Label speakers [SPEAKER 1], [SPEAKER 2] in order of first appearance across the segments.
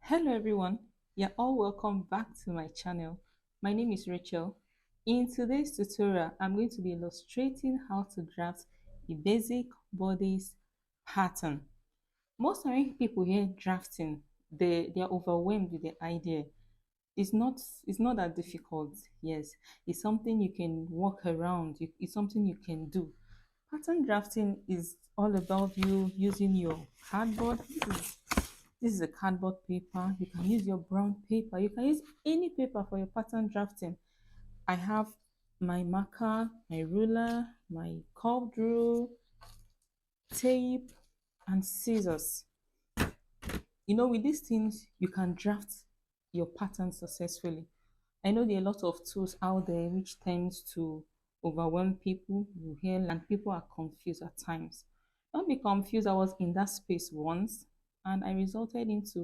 [SPEAKER 1] Hello everyone, you're all welcome back to my channel. My name is Rachel. In today's tutorial, I'm going to be illustrating how to draft a basic bodice pattern. Most time people hear drafting, they are overwhelmed with the idea. It's not that difficult. Yes, it's something you can work around. It's something you can do. Pattern drafting is all about you using your cardboard. This is a cardboard paper. You can use your brown paper. You can use any paper for your pattern drafting. I have my marker, my ruler, my curved rule, tape, and scissors. With these things, you can draft your pattern successfully. I know there are a lot of tools out there which tends to overwhelm people. You hear and people are confused at times. Don't be confused. I was in that space once and I resulted into,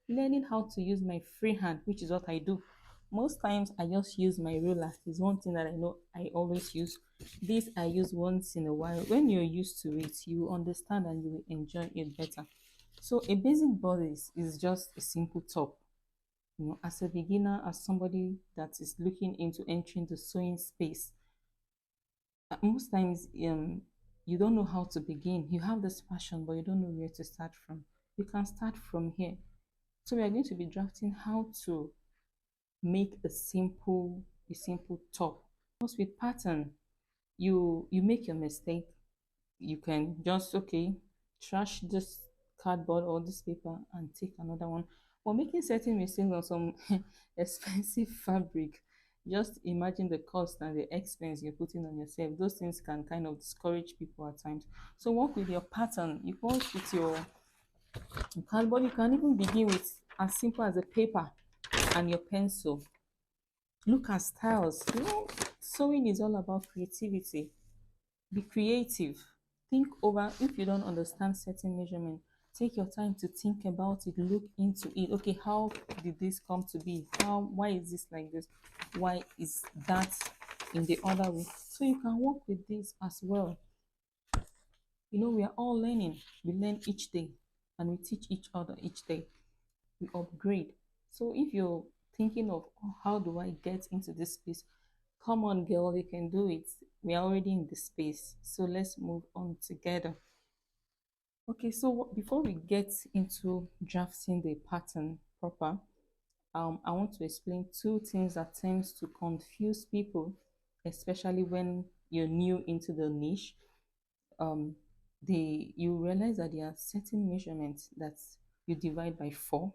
[SPEAKER 1] learning how to use my free hand, which is what I do. Most times I just use my ruler. It's one thing that I know I always use. This I use once in a while. When you're used to it, you understand and you will enjoy it better. So a basic bodice is just a simple top. As a beginner, as somebody that is looking into entering the sewing space, most times you don't know how to begin. You have this passion, but you don't know where to start from. You can start from here. So we are going to be drafting how to make a simple top. Most with pattern, you make your mistake. You can just trash this cardboard or this paper and take another one, or making certain mistakes on some expensive fabric. Just imagine the cost and the expense you're putting on yourself. Those things can kind of discourage people at times. So work with your pattern. You work with your cardboard. You can even begin with as simple as a paper and your pencil. Look at styles. Sewing is all about creativity. Be creative. Think over. If you don't understand certain measurement, take your time to think about it. Look into it. Okay, how did this come to be? Why is this like this? Why is that in the other way? So you can work with this as well. We are all learning. We learn each day and we teach each other each day. We upgrade. So if you're thinking of, "Oh, how do I get into this space?" Come on, girl, you can do it. We are already in the space. So let's move on together. Okay, so before we get into drafting the pattern proper, I want to explain two things that tends to confuse people, especially when you're new into the niche. Um, you realize that there are certain measurements that you divide by four,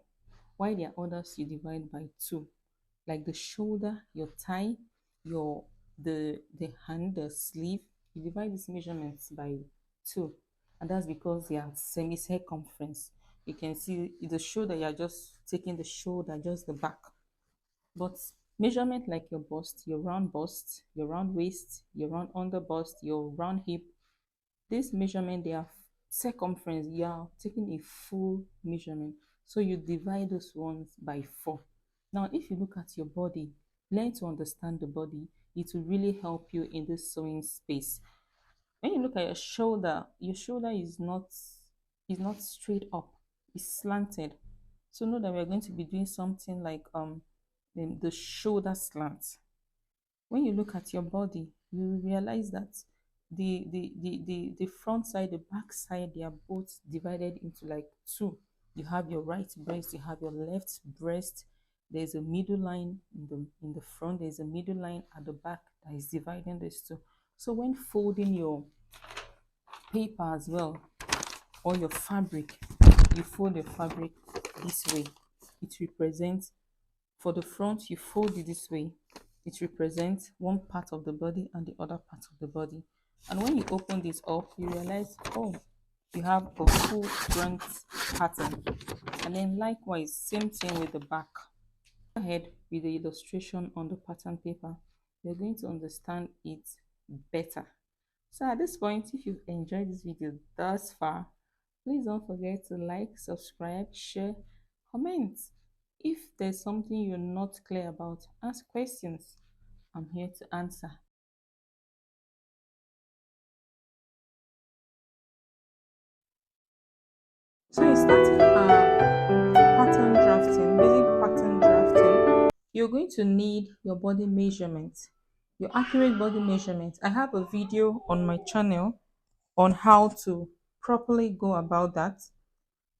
[SPEAKER 1] while there are others you divide by two, like the shoulder, your thigh, your the hand, the sleeve. You divide these measurements by two, and that's because they are semi-circumference. You can see the shoulder, you're just taking the shoulder, just the back. But measurement like your bust, your round waist, your round under bust, your round hip, this measurement, they are circumference. You are taking a full measurement. So you divide those ones by four. Now, if you look at your body, learn to understand the body. It will really help you in this sewing space. When you look at your shoulder is not straight up. It's slanted. So know that we're going to be doing something like the shoulder slant. When you look at your body, you realize that the front side, the back side, they are both divided into like two. You have your right breast, you have your left breast. There's a middle line in the front, there's a middle line at the back that is dividing these two. So when folding your paper as well, or your fabric, you fold your fabric this way. It represents, for the front, you fold it this way. It represents one part of the body and the other part of the body. And when you open this up, you realize, oh, you have a full front pattern. And then likewise, same thing with the back. Go ahead with the illustration on the pattern paper. You're going to understand it better. So at this point, if you've enjoyed this video thus far, please don't forget to like, subscribe, share, comment. If there's something you're not clear about, ask questions. I'm here to answer. So I started pattern drafting. you're going to need your body measurement, your accurate body measurement. I have a video on my channel on how to properly go about that.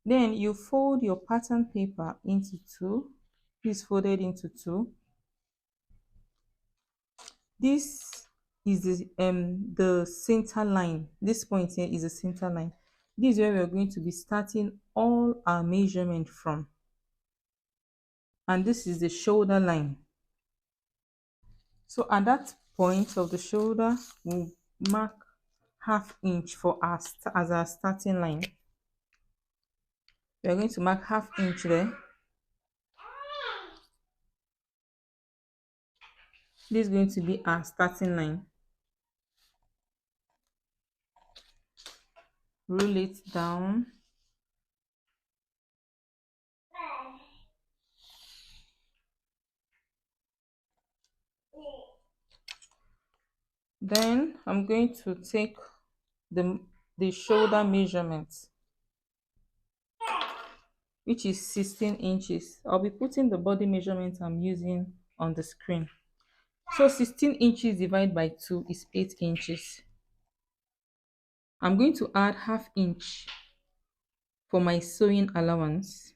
[SPEAKER 1] Then you fold your pattern paper into two. This folded into two. This is the center line. This point here is the center line. This is where we're going to be starting all our measurement from. And this is the shoulder line. So at that point of the shoulder, we'll mark half inch for our as our starting line. We're going to mark half inch there. This is going to be our starting line. Roll it down. Then I'm going to take the shoulder measurement, which is 16 inches. I'll be putting the body measurement I'm using on the screen. So 16 inches divided by 2 is 8 inches. I'm going to add half inch for my sewing allowance.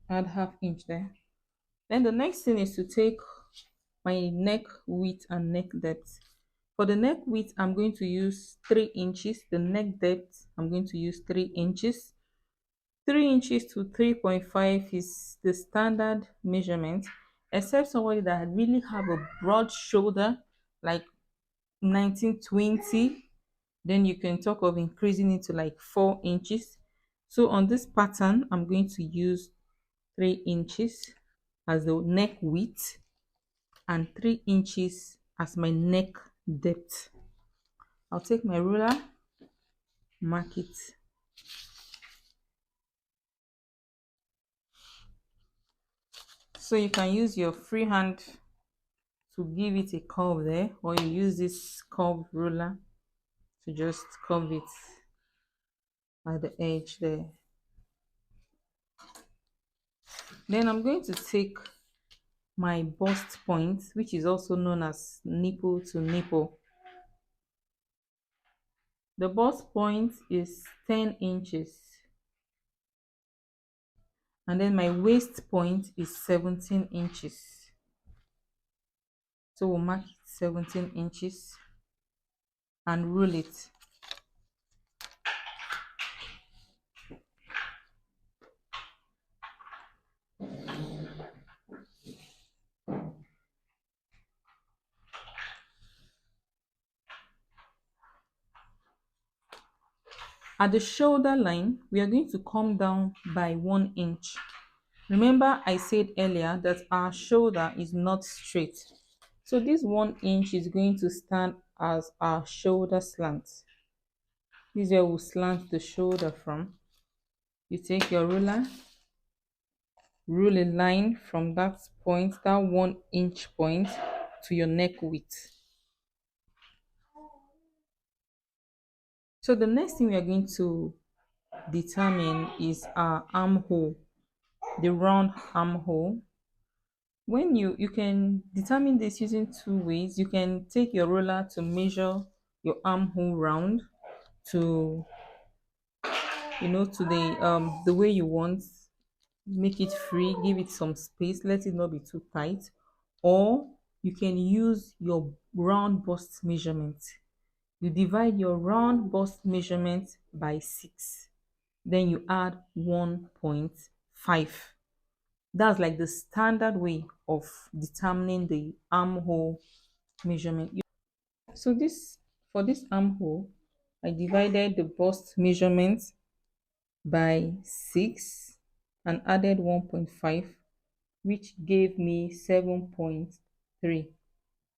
[SPEAKER 1] Add half inch there. Then the next thing is to take my neck width and neck depth. For the neck width, I'm going to use 3 inches. The neck depth, I'm going to use 3 inches. 3 inches to 3.5 is the standard measurement, except somebody that really have a broad shoulder, like 1920, then you can talk of increasing it to like 4 inches. So on this pattern, I'm going to use 3 inches as the neck width and 3 inches as my neck depth. I'll take my ruler, mark it. So you can use your free hand to give it a curve there, or you use this curved ruler to just curve it at the edge there. Then I'm going to take my bust point, which is also known as nipple to nipple. The bust point is 10 inches. And then my waist point is 17 inches. So we'll mark it 17 inches and rule it. At the shoulder line, we are going to come down by 1 inch. Remember, I said earlier that our shoulder is not straight. So this 1 inch is going to stand as our shoulder slant. This is where we'll slant the shoulder from. You take your ruler, rule a line from that point, that 1 inch point, to your neck width. So the next thing we are going to determine is our armhole, the round armhole. When you can determine this using two ways. You can take your ruler to measure your armhole round to to the way you want. Make it free, give it some space, let it not be too tight. Or you can use your round bust measurement. You divide your round bust measurement by 6, then you add 1.5. That's like the standard way of determining the armhole measurement. So for this armhole, I divided the bust measurement by 6 and added 1.5, which gave me 7.3.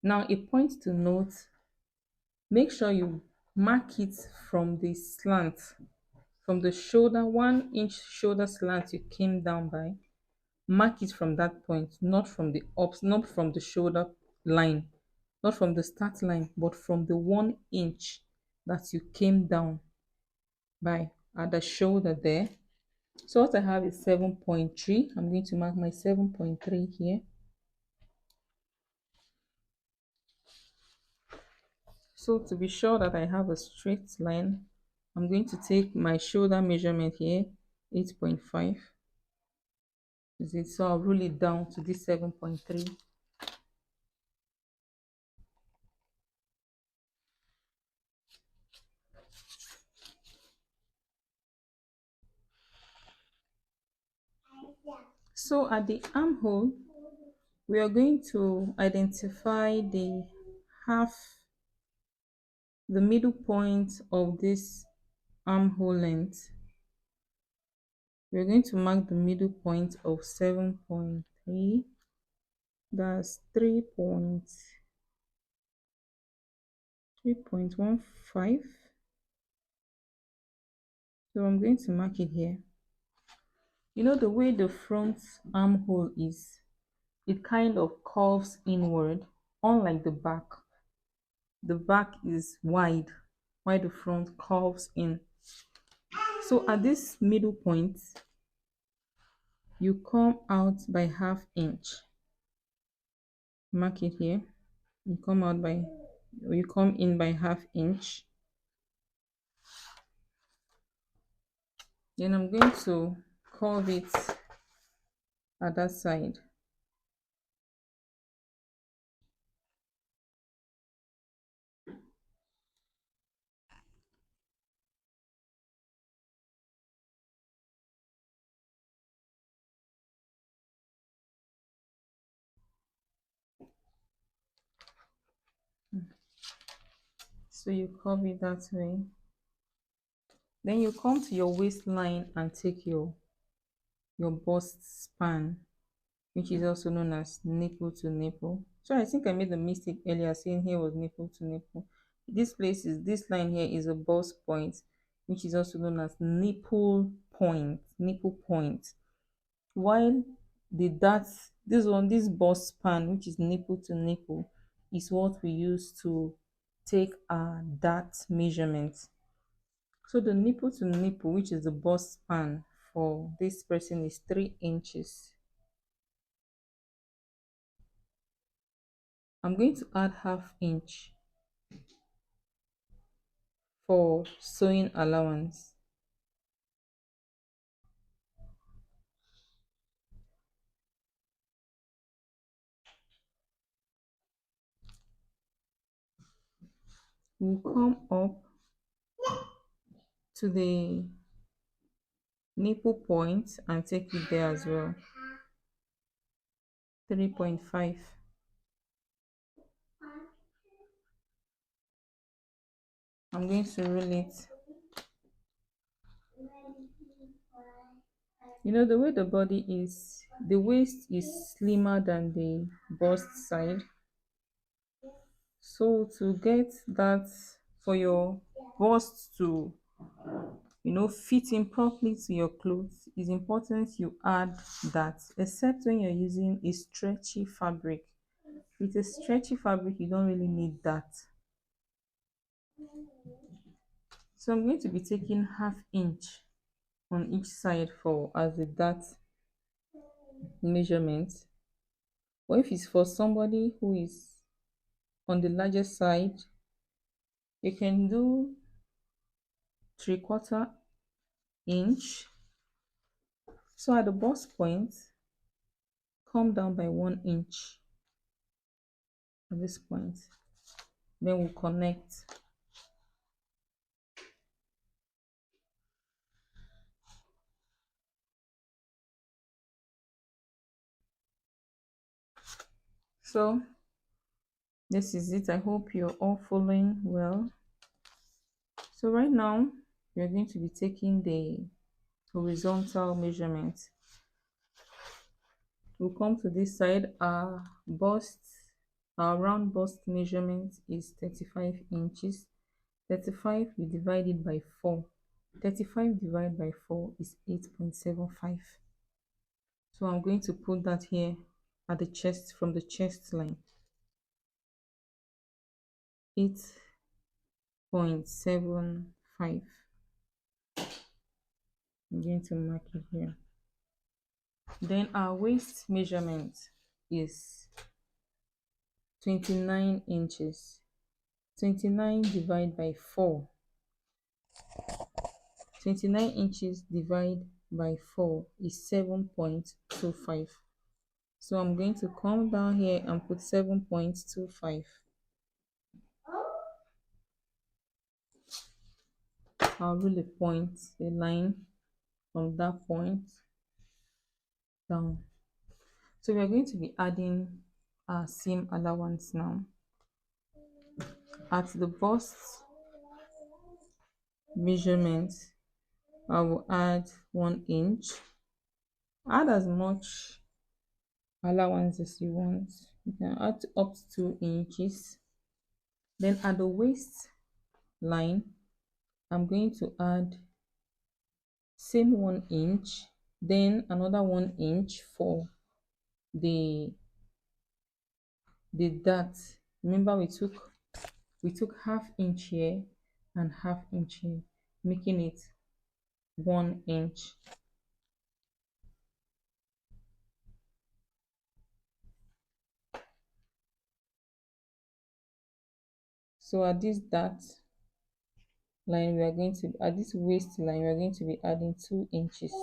[SPEAKER 1] Now a point to note, make sure you mark it from the slant, from the shoulder, 1 inch shoulder slant you came down by. Mark it from that point, not from the not from the shoulder line, not from the start line, but from the 1 inch that you came down by at the shoulder there. So what I have is 7.3. I'm going to mark my 7.3 here. So to be sure that I have a straight line, I'm going to take my shoulder measurement here, 8.5. Is it? So I'll rule it down to this 7.3. So at the armhole, we are going to identify the middle point of this armhole length. We're going to mark the middle point of 7.3. That's 3.15. So I'm going to mark it here. You know the way the front armhole is, it kind of curves inward, unlike the back. The back is wide, while the front curves in. So at this middle point, you come out by half inch. Mark it here. You come out by, or you come in by half inch. Then I'm going to curve it at that side. So you curve it that way. Then you come to your waistline and take your bust span, which is also known as nipple to nipple. So I think I made a mistake earlier saying here was nipple to nipple. This line here is a bust point, which is also known as nipple point. While this bust span, which is nipple to nipple, is what we use to take our dart measurement. So the nipple to nipple, which is the bust span for this person, is 3 inches. I'm going to add half inch for sewing allowance. We'll come up to the nipple point and take it there as well. 3.5. I'm going to rule it. You know the way the body is, the waist is slimmer than the bust side. So to get that, for your bust to fit in properly to your clothes, it's important you add that, except when you're using a stretchy fabric. With a stretchy fabric, you don't really need that. So I'm going to be taking half inch on each side for as a dart measurement. Or if it's for somebody who is on the larger side, you can do 3/4 inch. So at the bust point, come down by 1 inch at this point. Then we'll connect. So this is it. I hope you're all following well. So right now, we're going to be taking the horizontal measurement. We'll come to this side. Our round bust measurement is 35 inches. 35, we divide it by 4. 35 divided by 4 is 8.75. So I'm going to put that here at the chest, from the chest line. 8.75. I'm going to mark it here. Then our waist measurement is 29 inches. 29 divided by 4. 29 inches divided by 4 is 7.25. So I'm going to come down here and put 7.25. I'll rule a point, a line from that point down. So we are going to be adding our seam allowance now. At the bust measurement, I will add 1 inch. Add as much allowance as you want. You can add up to 2 inches. Then at the waist line, I'm going to add same 1 inch, then another 1 inch for the dart. Remember we took half inch here and half inch here, making it 1 inch. So at this dart line, we are going to, at this waist line, we are going to be adding 2 inches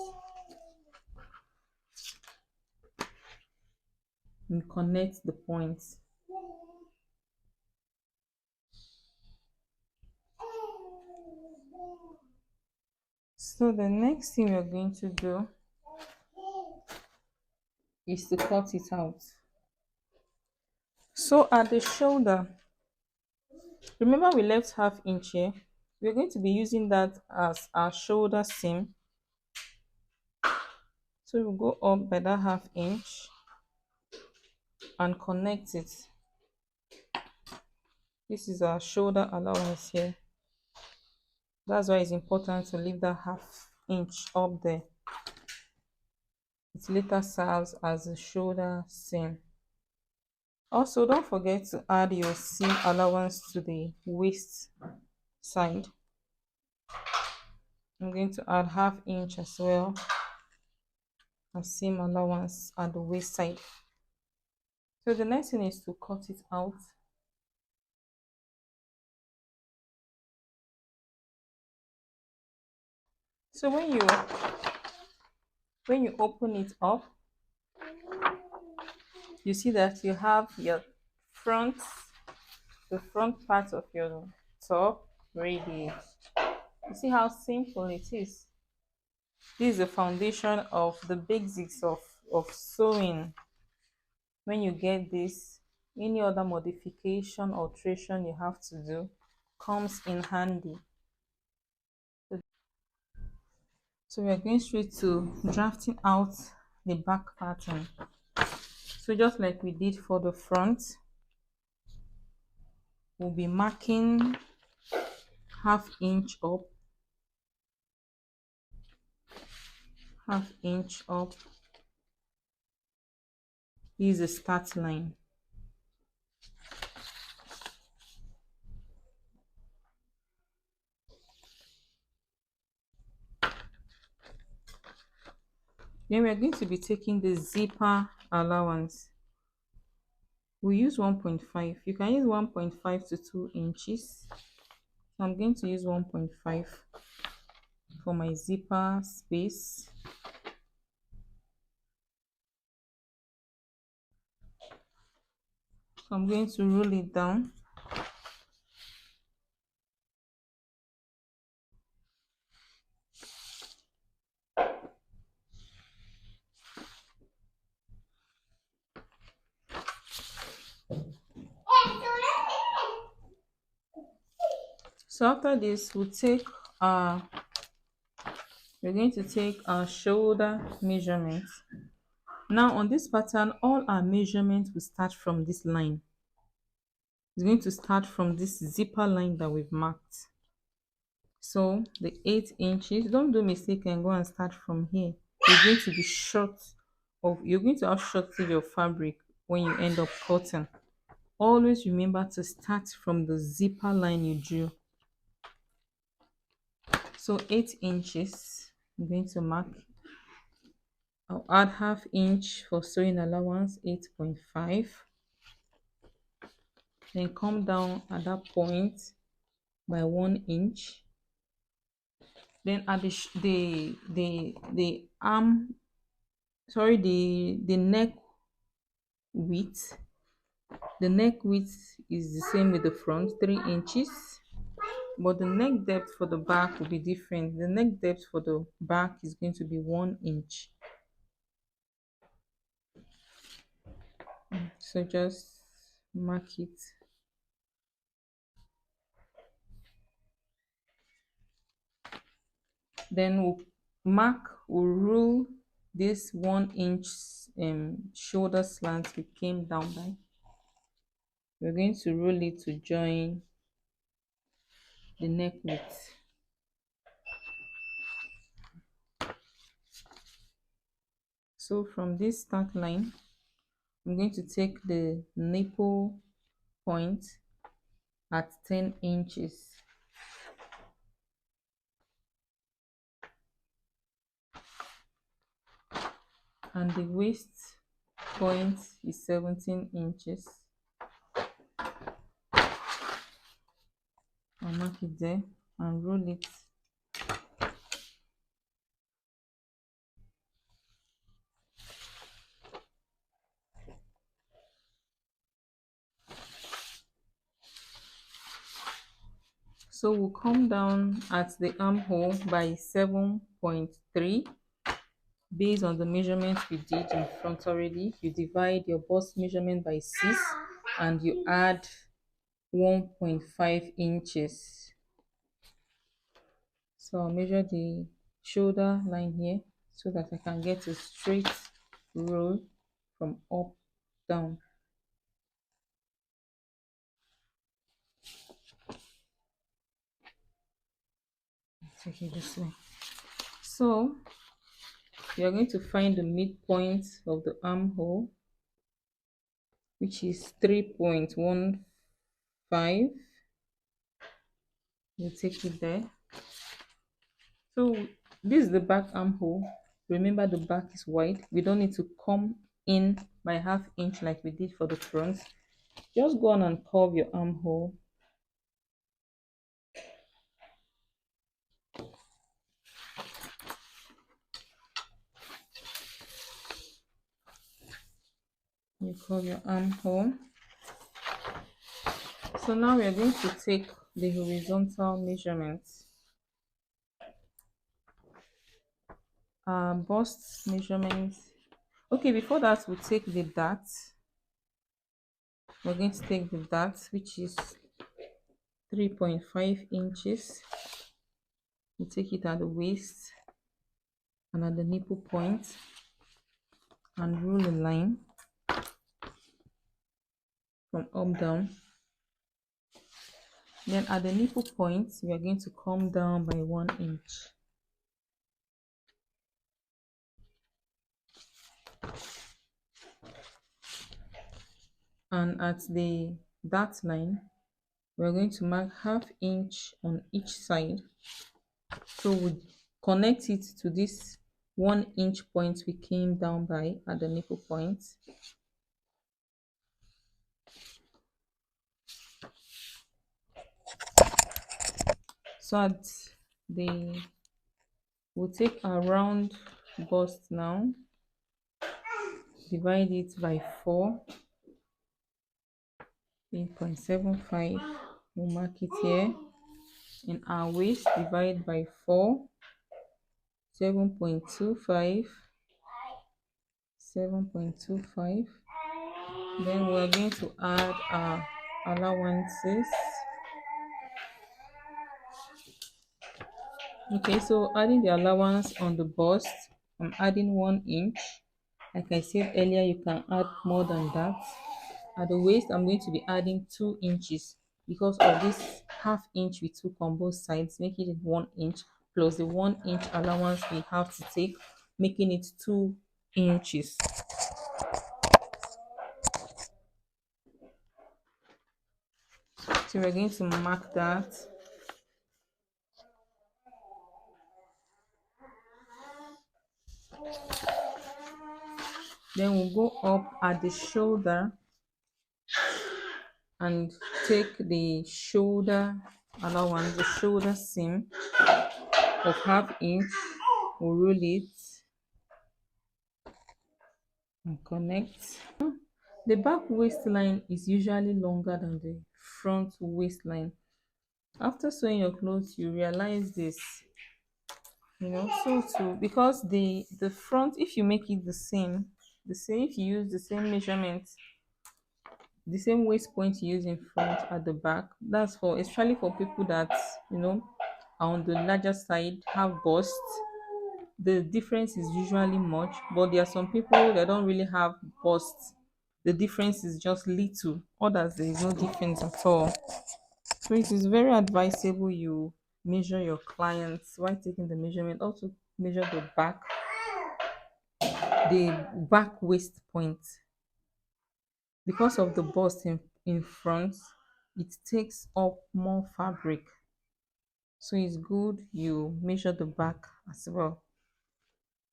[SPEAKER 1] and connect the points. So the next thing we're going to do is to cut it out. So at the shoulder, remember we left half inch here. We're going to be using that as our shoulder seam. So we'll go up by that half inch and connect it. This is our shoulder allowance here. That's why it's important to leave that half inch up there. It later serves as a shoulder seam. Also, don't forget to add your seam allowance to the waist side. I'm going to add half inch as well as seam allowance at the waist side. So the next thing is to cut it out. So when you open it up, you see that you have your the front part of your top ready. You see how simple it is. This is the foundation of the basics of sewing. When you get this, any other modification or alteration you have to do comes in handy. So we are going straight to drafting out the back pattern. So just like we did for the front, we'll be marking half inch up, half inch up. This is the start line. Then we are going to be taking the zipper allowance. We use 1.5. You can use 1.5 to 2 inches. So I'm going to use 1.5 for my zipper space. So I'm going to roll it down. So after this, we're going to take our shoulder measurement. Now on this pattern, all our measurements will start from this line. It's going to start from this zipper line that we've marked. So the 8 inches, don't do mistake and go and start from here. You're going to be short you're going to have shortage of fabric when you end up cutting. Always remember to start from the zipper line you drew. So 8 inches, I'm going to mark. I'll add half inch for sewing allowance 8.5. Then come down at that point by 1 inch. Then at the arm, sorry, the neck width. The neck width is the same with the front, 3 inches. But the neck depth for the back will be different. The neck depth for the back is going to be 1 inch. So just mark it. Then we'll rule this 1 inch shoulder slant we came down by. We're going to rule it to join the neck width. So from this start line, I'm going to take the nipple point at 10 inches. And the waist point is 17 inches. I'll mark it there and roll it. So we'll come down at the armhole by 7.3 based on the measurement we did in front already. You divide your bust measurement by 6 and you add 1.5 inches. So I'll measure the shoulder line here so that I can get a straight roll from up down. Take it this way. So you are going to find the midpoint of the armhole, which is 3.15. You take it there. So this is the back armhole. Remember, the back is wide. We don't need to come in by half inch like we did for the front. Just go on and curve your armhole. You curve your armhole. So now we are going to take the horizontal measurements. Bust measurements. Okay, before that, we'll take the dart. We're going to take the dart, which is 3.5 inches. We take it at the waist and at the nipple point and rule a line from up down. Then at the nipple point, we are going to come down by 1 inch. And at the dart line, we're going to mark half inch on each side. So we connect it to this 1 inch point we came down by at the nipple point. So at we'll take a round bust now, divide it by 4, 8.75. We'll mark it here. In our waist, divide by 4, 7.25, 7.25. Then we're going to add our allowances. Okay, so adding the allowance on the bust, I'm adding 1 inch. Like I said earlier, you can add more than that. At the waist, I'm going to be adding 2 inches because of this half inch we took on both sides, making it 1 inch plus the 1 inch allowance we have to take, making it 2 inches. So we're going to mark that. Then we'll go up at the shoulder and take the shoulder allowance, the shoulder seam of 1/2 inch. We'll roll it and connect. The back waistline is usually longer than the front waistline. After sewing your clothes, you realize this, so too, because the front, if you make it the same, if you use the same measurement, the same waist point you use in front at the back, that's for especially for people that are on the larger side, have bust. The difference is usually much, but there are some people that don't really have bust. The difference is just little. Others, there is no difference at all. So it is very advisable you measure your clients while taking the measurement. Also measure the back waist point. Because of the bust in front, it takes up more fabric. So it's good you measure the back as well.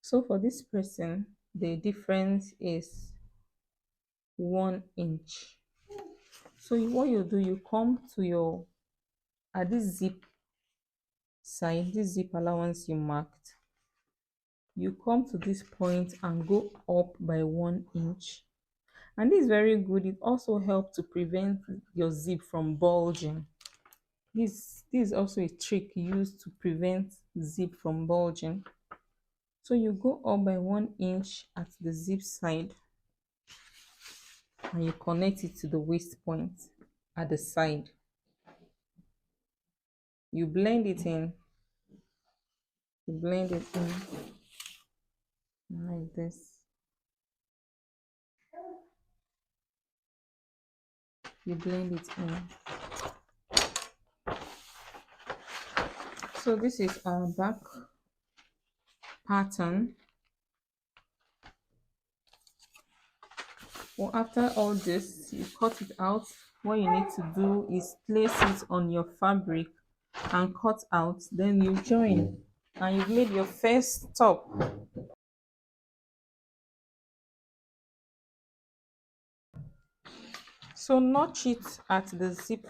[SPEAKER 1] So for this person, the difference is 1 inch. So what you do, you come to your at this zip side, this zip allowance you marked, you come to this point and go up by 1 inch. And this is very good. It also helps to prevent your zip from bulging. This is also a trick used to prevent zip from bulging. So you go up by 1 inch at the zip side and you connect it to the waist point at the side. You blend it in. You blend it in like this. You blend it in. So this is our back pattern. Well, after all this, you cut it out. What you need to do is place it on your fabric and cut out. Then you join, and you've made your first top. So notch it at the zip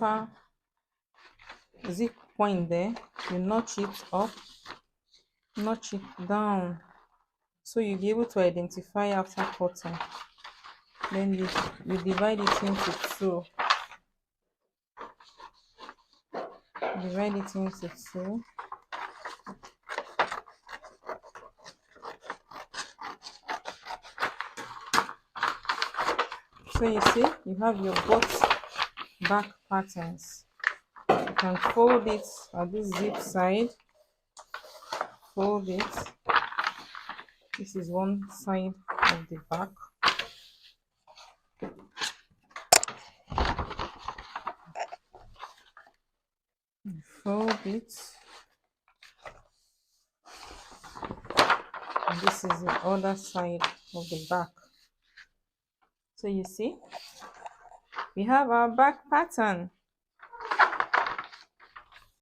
[SPEAKER 1] point there. You notch it up, notch it down, so you'll be able to identify after cutting. Then you divide it into two. Divide it into two. So you see, you have your both back patterns. You can fold it at this zip side. Fold it. This is one side of the back. Fold it. And this is the other side of the back. So you see, we have our back pattern.